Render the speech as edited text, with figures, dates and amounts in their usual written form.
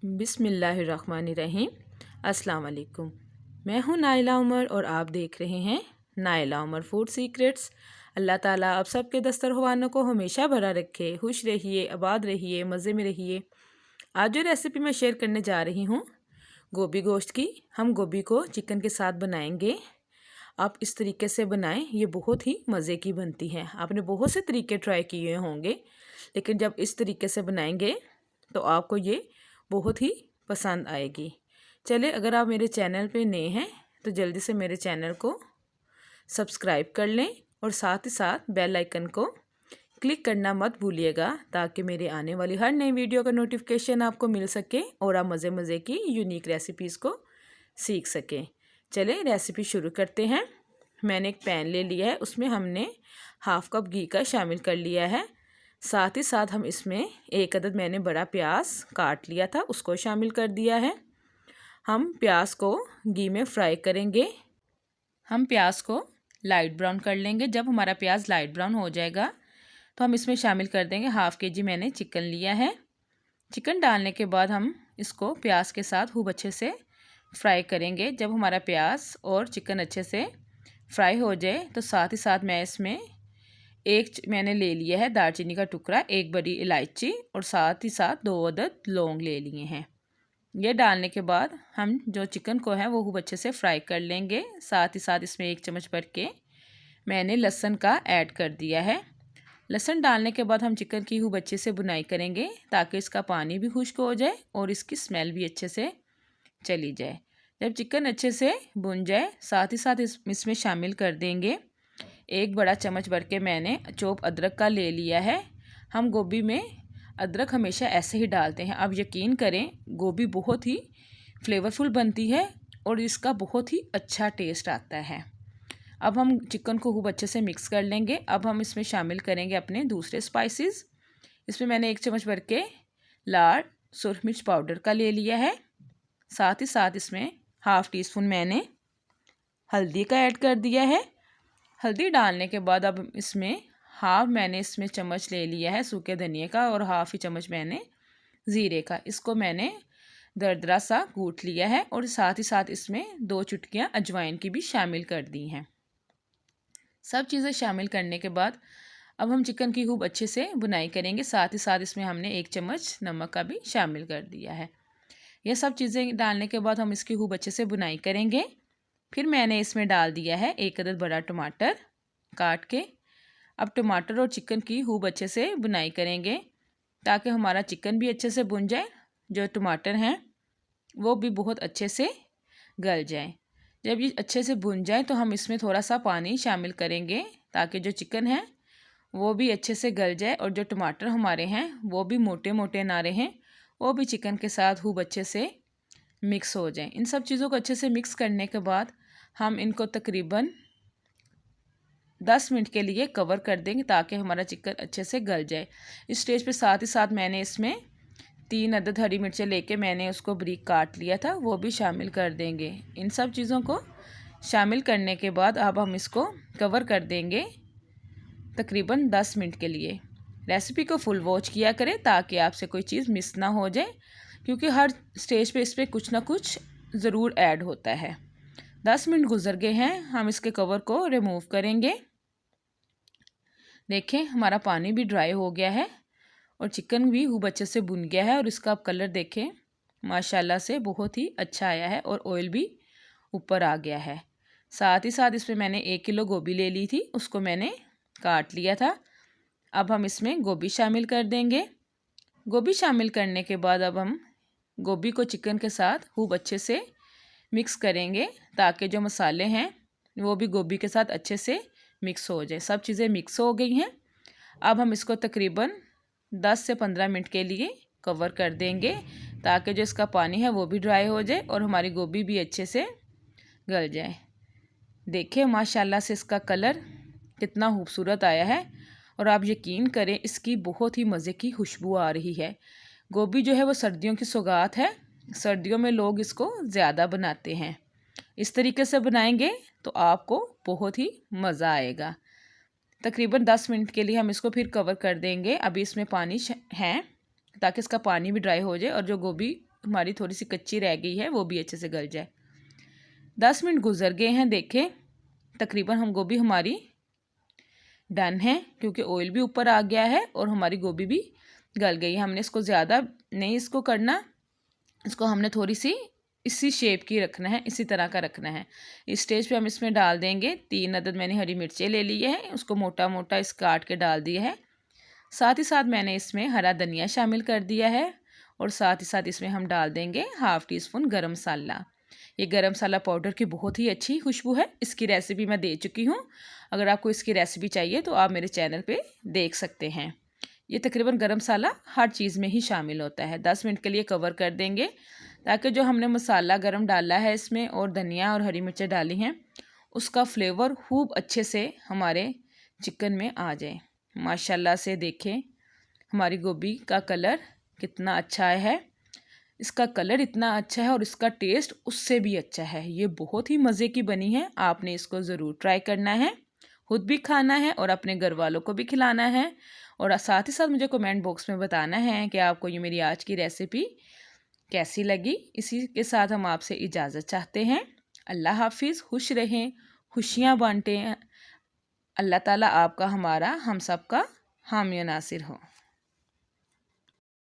बिस्मिल्लाहिर्रहमानिर्रहीम। अस्सलाम वालेकुम। मैं हूँ नाइला उमर और आप देख रहे हैं नाइला उमर फूड सीक्रेट्स। अल्लाह ताला आप सबके दस्तरखानों को हमेशा भरा रखे, खुश रहिए, आबाद रहिए, मज़े में रहिए। आज जो रेसिपी मैं शेयर करने जा रही हूँ गोभी गोश्त की। हम गोभी को चिकन के साथ बनाएंगे। आप इस तरीके से बनाएं, ये बहुत ही मज़े की बनती है। आपने बहुत से तरीके ट्राई किए होंगे, लेकिन जब इस तरीके से बनाएंगे तो आपको ये बहुत ही पसंद आएगी। चले, अगर आप मेरे चैनल पे नए हैं तो जल्दी से मेरे चैनल को सब्सक्राइब कर लें और साथ ही साथ बेल आइकन को क्लिक करना मत भूलिएगा, ताकि मेरे आने वाली हर नई वीडियो का नोटिफिकेशन आपको मिल सके और आप मज़े मज़े की यूनिक रेसिपीज़ को सीख सकें। चले रेसिपी शुरू करते हैं। मैंने एक पैन ले लिया है, उसमें हमने हाफ़ कप घी का शामिल कर लिया है। साथ ही साथ हम इसमें एक अदद मैंने बड़ा प्याज काट लिया था, उसको शामिल कर दिया है। हम प्याज को घी में फ्राई करेंगे। हम प्याज को लाइट ब्राउन कर लेंगे। जब हमारा प्याज लाइट ब्राउन हो जाएगा तो हम इसमें शामिल कर देंगे हाफ़ केजी मैंने चिकन लिया है। चिकन डालने के बाद हम इसको प्याज के साथ खूब अच्छे से फ्राई करेंगे। जब हमारा प्याज और चिकन अच्छे से फ्राई हो जाए तो साथ ही साथ मैं इसमें मैंने ले लिया है दालचीनी का टुकड़ा, एक बड़ी इलायची और साथ ही साथ 2 अदद लौंग ले लिए हैं। ये डालने के बाद हम जो चिकन को है वो खूब अच्छे से फ्राई कर लेंगे। साथ ही साथ इसमें 1 चम्मच भर के मैंने लहसुन का ऐड कर दिया है। लहसुन डालने के बाद हम चिकन की खूब अच्छे से बुनाई करेंगे, ताकि इसका पानी भी खुश्क हो जाए और इसकी स्मेल भी अच्छे से चली जाए। जब चिकन अच्छे से भुन जाए, साथ ही साथ इसमें शामिल कर देंगे 1 बड़ा चम्मच भर के मैंने चॉप अदरक का ले लिया है। हम गोभी में अदरक हमेशा ऐसे ही डालते हैं। आप यकीन करें, गोभी बहुत ही फ्लेवरफुल बनती है और इसका बहुत ही अच्छा टेस्ट आता है। अब हम चिकन को खूब अच्छे से मिक्स कर लेंगे। अब हम इसमें शामिल करेंगे अपने दूसरे स्पाइसेस। इसमें मैंने 1 चम्मच भर के लाल सुरख मिर्च पाउडर का ले लिया है। साथ ही साथ इसमें हाफ़ टी स्पून मैंने हल्दी का ऐड कर दिया है। हल्दी डालने के बाद अब इसमें मैंने इसमें चम्मच ले लिया है सूखे धनिए का और हाफ़ ही चम्मच मैंने ज़ीरे का। इसको मैंने दरदरा सा कूट लिया है और साथ ही साथ इसमें 2 चुटकियाँ अजवाइन की भी शामिल कर दी हैं। सब चीज़ें शामिल करने के बाद अब हम चिकन की खूब अच्छे से बुनाई करेंगे। साथ ही साथ इसमें हमने 1 चम्मच नमक का भी शामिल कर दिया है। यह सब चीज़ें डालने के बाद हम इसकी खूब अच्छे से बुनाई करेंगे। फिर मैंने इसमें डाल दिया है 1 अदद बड़ा टमाटर काट के। अब टमाटर और चिकन की खूब अच्छे से बुनाई करेंगे, ताकि हमारा चिकन भी अच्छे से भुन जाए, जो टमाटर हैं वो भी बहुत अच्छे से गल जाए। जब ये अच्छे से भुन जाए तो हम इसमें थोड़ा सा पानी शामिल करेंगे, ताकि जो चिकन है वो भी अच्छे से गल जाए और जो टमाटर हमारे हैं वो भी मोटे मोटे ना रहें, वो भी चिकन के साथ खूब अच्छे से मिक्स हो जाएं। इन सब चीज़ों को अच्छे से मिक्स करने के बाद हम इनको तकरीबन 10 मिनट के लिए कवर कर देंगे, ताकि हमारा चिकन अच्छे से गल जाए। इस स्टेज पे साथ ही साथ मैंने इसमें 3 अदद हरी मिर्चें लेके मैंने उसको बारीक काट लिया था, वो भी शामिल कर देंगे। इन सब चीज़ों को शामिल करने के बाद अब हम इसको कवर कर देंगे तकरीबन 10 मिनट के लिए। रेसिपी को फुल वॉच किया करें, ताकि आपसे कोई चीज़ मिस ना हो जाए, क्योंकि हर स्टेज पे इस पर कुछ ना कुछ ज़रूर ऐड होता है। 10 मिनट गुजर गए हैं, हम इसके कवर को रिमूव करेंगे। देखें, हमारा पानी भी ड्राई हो गया है और चिकन भी खूब अच्छे से भुन गया है और इसका आप कलर देखें, माशाल्लाह से बहुत ही अच्छा आया है और ऑयल भी ऊपर आ गया है। साथ ही साथ इसमें मैंने 1 किलो गोभी ले ली थी, उसको मैंने काट लिया था। अब हम इसमें गोभी शामिल कर देंगे। गोभी शामिल करने के बाद अब हम गोभी को चिकन के साथ खूब अच्छे से मिक्स करेंगे, ताकि जो मसाले हैं वो भी गोभी के साथ अच्छे से मिक्स हो जाए। सब चीज़ें मिक्स हो गई हैं। अब हम इसको तकरीबन 10 से 15 मिनट के लिए कवर कर देंगे, ताकि जो इसका पानी है वो भी ड्राई हो जाए और हमारी गोभी भी अच्छे से गल जाए। देखिए, माशाल्लाह से इसका कलर कितना खूबसूरत आया है और आप यकीन करें, इसकी बहुत ही मज़े की खुशबू आ रही है। गोभी जो है वो सर्दियों की सौगात है, सर्दियों में लोग इसको ज़्यादा बनाते हैं। इस तरीके से बनाएंगे तो आपको बहुत ही मज़ा आएगा। तकरीबन 10 मिनट के लिए हम इसको फिर कवर कर देंगे। अभी इसमें पानी है, ताकि इसका पानी भी ड्राई हो जाए और जो गोभी हमारी थोड़ी सी कच्ची रह गई है वो भी अच्छे से गल जाए। 10 मिनट गुजर गए हैं, देखें तकरीबन हम गोभी हमारी डन है, क्योंकि ऑयल भी ऊपर आ गया है और हमारी गोभी भी गल गई है। हमने इसको ज़्यादा नहीं इसको करना, इसको हमने थोड़ी सी इसी शेप की रखना है, इसी तरह का रखना है। इस स्टेज पे हम इसमें डाल देंगे 3 अदद मैंने हरी मिर्चें ले ली है, उसको मोटा मोटा इस काट के डाल दिया है। साथ ही साथ मैंने इसमें हरा धनिया शामिल कर दिया है और साथ ही साथ इसमें हम डाल देंगे हाफ़ टी स्पून गरम मसाला। ये गरम मसाला पाउडर की बहुत ही अच्छी खुशबू है, इसकी रेसिपी मैं दे चुकी हूँ। अगर आपको इसकी रेसिपी चाहिए तो आप मेरे चैनल पे देख सकते हैं। ये तकरीबन गरम मसाला हर चीज़ में ही शामिल होता है। 10 मिनट के लिए कवर कर देंगे ताकि जो हमने मसाला गरम डाला है इसमें और धनिया और हरी मिर्चें डाली हैं उसका फ्लेवर खूब अच्छे से हमारे चिकन में आ जाए। माशाल्लाह से देखें हमारी गोभी का कलर कितना अच्छा है, इसका कलर इतना अच्छा है और इसका टेस्ट उससे भी अच्छा है। ये बहुत ही मज़े की बनी है, आपने इसको ज़रूर ट्राई करना है, खुद भी खाना है और अपने घर वालों को भी खिलाना है। और साथ ही साथ मुझे कमेंट बॉक्स में बताना है कि आपको ये मेरी आज की रेसिपी कैसी लगी। इसी के साथ हम आपसे इजाज़त चाहते हैं। अल्लाह हाफिज़, खुश रहें, खुशियाँ बांटें। अल्लाह ताला आपका, हमारा, हम सब का हामी नासिर हो।